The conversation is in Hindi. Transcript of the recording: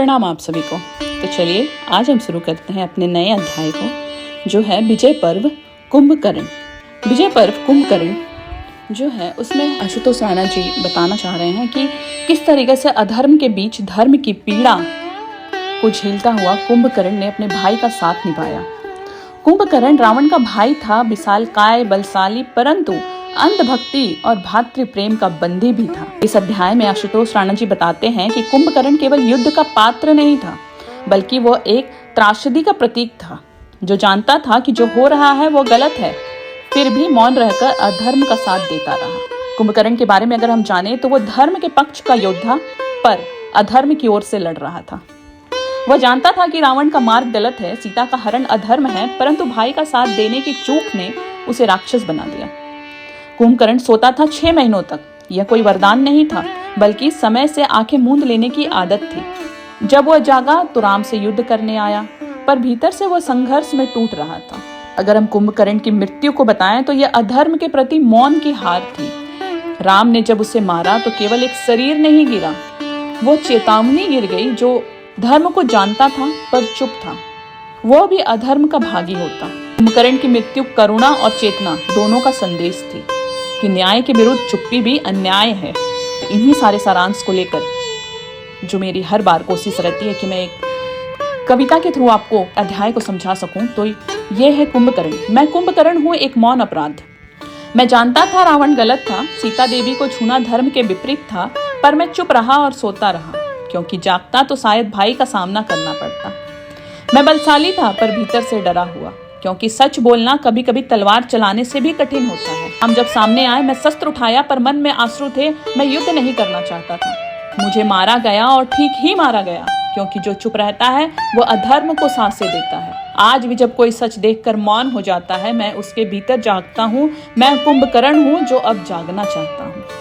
प्रणाम आप सभी को। तो चलिए आज हम शुरू करते हैं अपने नए अध्याय को, जो है विजय पर्व कुंभकर्ण। विजय पर्व कुंभकर्ण जो है उसमें आशुतोष राणा जी बताना चाह रहे हैं कि किस तरीके से अधर्म के बीच धर्म की पीड़ा को झेलता हुआ कुंभकर्ण ने अपने भाई का साथ निभाया। कुंभकर्ण रावण का भाई था, विशालकाय, बलशाली, परंतु अंधभक्ति और भातृ प्रेम का बंदी भी था। इस अध्याय में आशुतोष राणा जी बताते हैं कि कुंभकर्ण केवल युद्ध का पात्र नहीं था, बल्कि वो एक त्रासदी का प्रतीक था, जो जानता था कि जो हो रहा है वो गलत है, फिर भी मौन रहकर अधर्म का साथ देता रहा। कुंभकर्ण के बारे में अगर हम जाने तो वो धर्म के पक्ष का योद्धा, पर अधर्म की ओर से लड़ रहा था। वह जानता था कि रावण का मार्ग गलत है, सीता का हरण अधर्म है, परंतु भाई का साथ देने की चूक ने उसे राक्षस बना दिया। कुंभकर्ण सोता था 6 महीनों तक। यह कोई वरदान नहीं था, बल्कि समय से आंखें मूंद लेने की आदत थी। जब वह जागा तो राम से युद्ध करने आया, पर भीतर से वह संघर्ष में टूट रहा था। अगर हम कुंभकर्ण की मृत्यु को बताएं तो यह अधर्म के प्रति मौन की हार थी। राम ने जब उसे मारा तो केवल एक शरीर नहीं गिरा, वो चेतावनी गिर गई जो धर्म को जानता था पर चुप था। वह भी अधर्म का भागी होता। कुंभकर्ण की मृत्यु करुणा और चेतना दोनों का संदेश थी कि न्याय के विरुद्ध चुप्पी भी अन्याय है। इन्हीं सारे सारांश को लेकर जो मेरी हर बार कोशिश रहती है कि मैं एक कविता के थ्रू आपको अध्याय को समझा सकूं, तो ये है कुंभकर्ण। मैं कुंभकर्ण हूँ, एक मौन अपराध। मैं जानता था रावण गलत था, सीता देवी को छूना धर्म के विपरीत था, पर मैं चुप रहा और सोता रहा, क्योंकि जागता तो शायद भाई का सामना करना पड़ता। मैं बलशाली था, पर भीतर से डरा हुआ, क्योंकि सच बोलना कभी कभी तलवार चलाने से भी कठिन होता है। हम जब सामने आए, मैं शस्त्र उठाया, पर मन में आंसू थे। मैं युद्ध नहीं करना चाहता था। मुझे मारा गया और ठीक ही मारा गया, क्योंकि जो चुप रहता है वो अधर्म को सांसें देता है। आज भी जब कोई सच देखकर मौन हो जाता है, मैं उसके भीतर जागता हूँ। मैं कुंभकर्ण हूँ जो अब जागना चाहता हूँ।